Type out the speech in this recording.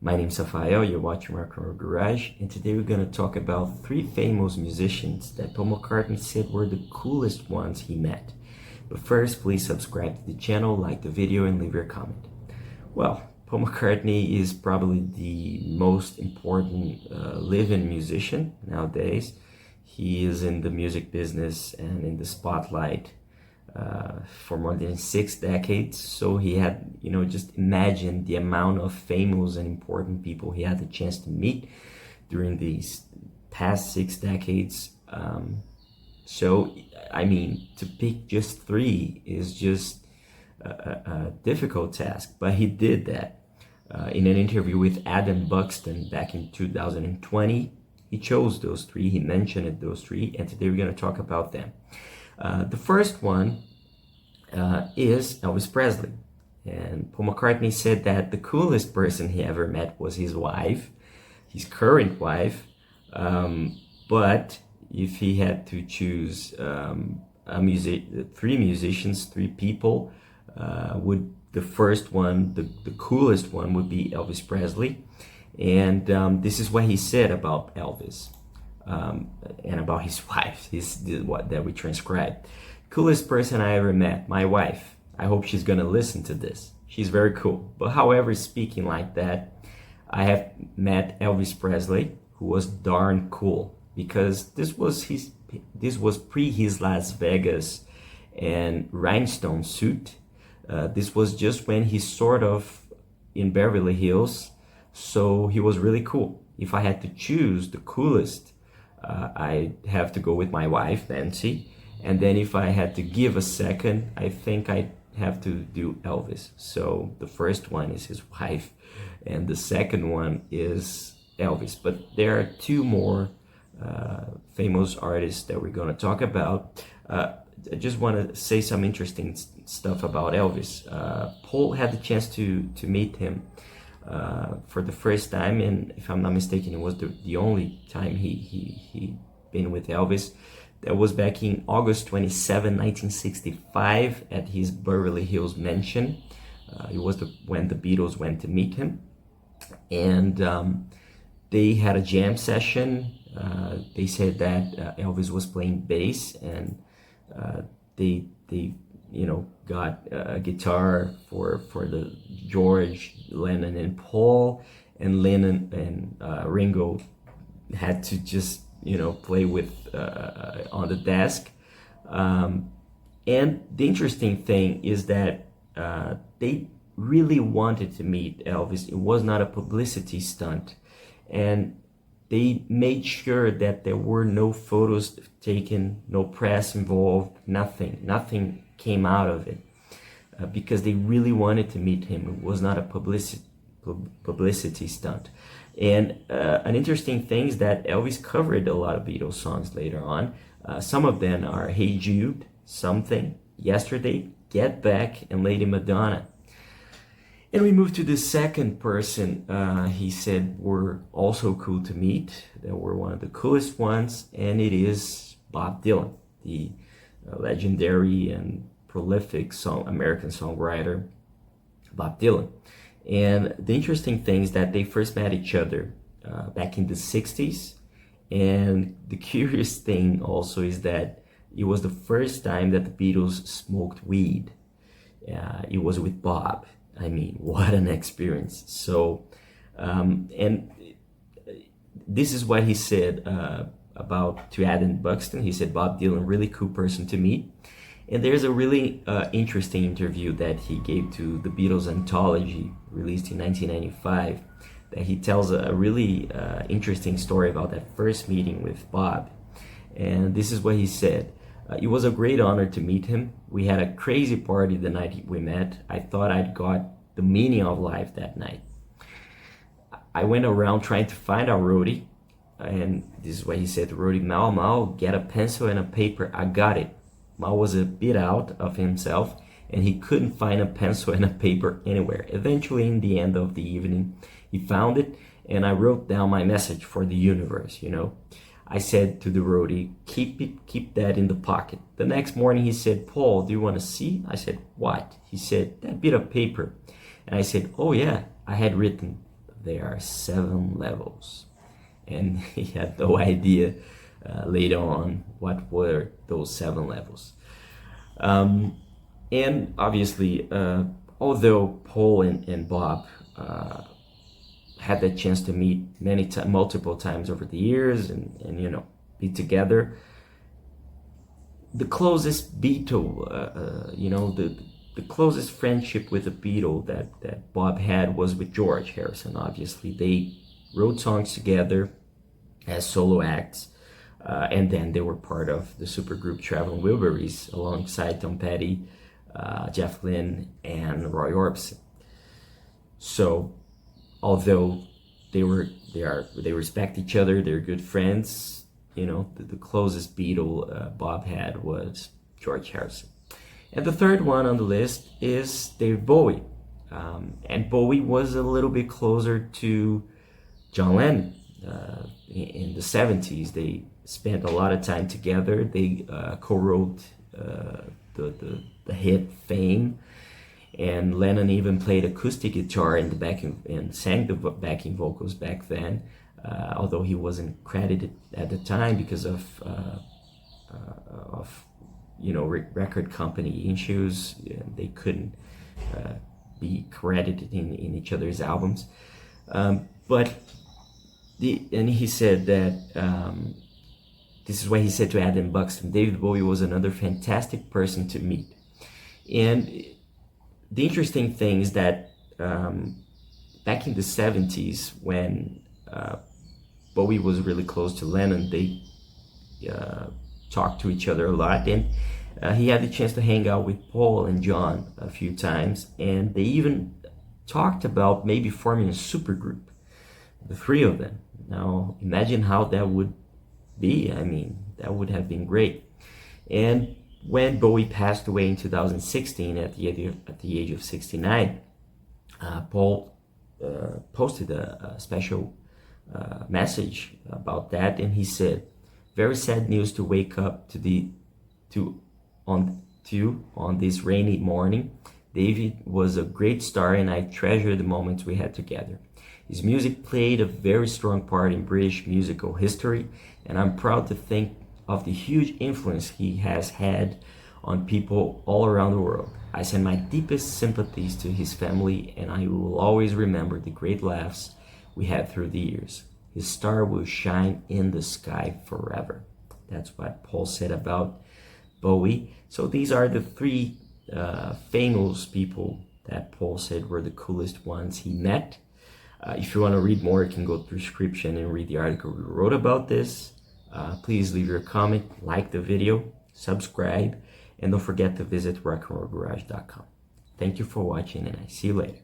My name's Rafael, you're watching Rock and Roll Garage, and today we're going to talk about three famous musicians that Paul McCartney said were the coolest ones he met. But first, please subscribe to the channel, like the video, and leave your comment. Well, Paul McCartney is probably the most important living musician nowadays. He is in the music business and in the spotlight for more than 6 decades. So he had, just imagine the amount of famous and important people he had the chance to meet during these past 6 decades. So, to pick just three is just a difficult task, but he did that. In an interview with Adam Buxton back in 2020, he chose those three, he mentioned those three, and today we're going to talk about them. The first one is Elvis Presley. And Paul McCartney said that the coolest person he ever met was his wife, his current wife. But if he had to choose three musicians, three people, the first one, the coolest one would be Elvis Presley. And this is what he said about Elvis. And about his wife, what that we transcribed. Coolest person I ever met, my wife. I hope she's gonna listen to this. She's very cool. But however, speaking like that, I have met Elvis Presley, who was darn cool, because this was pre his Las Vegas and rhinestone suit. This was just when he's sort of in Beverly Hills, so he was really cool. If I had to choose the coolest, I have to go with my wife, Nancy. And then if I had to give a second, I think I'd have to do Elvis. So the first one is his wife, and the second one is Elvis. But there are two more famous artists that we're going to talk about. I just want to say some interesting stuff about Elvis. Paul had the chance to meet him for the first time, and if I'm not mistaken, it was the only time he been with Elvis. That was back in August 27, 1965 at his Beverly Hills mansion. It was when the Beatles went to meet him, and they had a jam session. They said that Elvis was playing bass, and they got a guitar for the George, Lennon, and Paul, and Lennon and Ringo had to just play with on the desk. And the interesting thing is that they really wanted to meet Elvis. It was not a publicity stunt, and they made sure that there were no photos taken, no press involved, nothing came out of it, because they really wanted to meet him. It was not a publicity stunt. And an interesting thing is that Elvis covered a lot of Beatles songs later on. Some of them are Hey Jude, Something, Yesterday, Get Back, and Lady Madonna. And we move to the second person he said were also cool to meet. They were one of the coolest ones, and it is Bob Dylan, the legendary and prolific American songwriter, Bob Dylan. And the interesting thing is that they first met each other back in the 60s. And the curious thing also is that it was the first time that the Beatles smoked weed. It was with Bob. What an experience. So, and this is what he said to Adam Buxton. He said, Bob Dylan, really cool person to meet. And there's a really interesting interview that he gave to the Beatles anthology, released in 1995, that he tells a really interesting story about that first meeting with Bob. And this is what he said. It was a great honor to meet him. We had a crazy party the night we met. I thought I'd got the meaning of life that night. I went around trying to find our roadie, and this is what he said to roadie, Mal, get a pencil and a paper. I got it. Mal was a bit out of himself, and he couldn't find a pencil and a paper anywhere. Eventually, in the end of the evening, he found it, and I wrote down my message for the universe, I said to the roadie, keep that in the pocket. The next morning he said, Paul, do you want to see? I said, what? He said, that bit of paper. And I said, oh yeah, I had written there are 7 levels. And he had no idea later on what were those 7 levels. And obviously, although Paul and Bob had the chance to meet multiple times over the years and you know, be together, the closest Beatle, you know, the closest friendship with the Beatle that Bob had was with George Harrison. Obviously, they wrote songs together as solo acts, and then they were part of the supergroup Traveling Wilburys alongside Tom Petty, Jeff Lynne, and Roy Orbison. So, although they respect each other, they're good friends, you know, the closest Beatle Bob had was George Harrison. And the third one on the list is David Bowie. And Bowie was a little bit closer to John Lennon. In the 70s, they spent a lot of time together. They co-wrote the hit Fame, and Lennon even played acoustic guitar in the backing and sang the backing vocals back then, although he wasn't credited at the time because of you know, record company issues. They couldn't be credited in each other's albums, but he said that this is what he said to Adam Buxton: David Bowie was another fantastic person to meet. And the interesting thing is that back in the 70s, when Bowie was really close to Lennon, they talked to each other a lot, and he had the chance to hang out with Paul and John a few times, and they even talked about maybe forming a supergroup, the 3 of them. Now imagine how that would be. I mean, that would have been great. And when Bowie passed away in 2016 at the age of 69, Paul posted a special message about that, and he said, "Very sad news to wake up on this rainy morning. David was a great star, and I treasure the moments we had together. His music played a very strong part in British musical history, and I'm proud to think of the huge influence he has had on people all around the world. I send my deepest sympathies to his family, and I will always remember the great laughs we had through the years. His star will shine in the sky forever." That's what Paul said about Bowie. So these are the 3 famous people that Paul said were the coolest ones he met. If you want to read more, you can go to the description and read the article we wrote about this. Please leave your comment, like the video, subscribe, and don't forget to visit rockandrollgarage.com. Thank you for watching, and I see you later.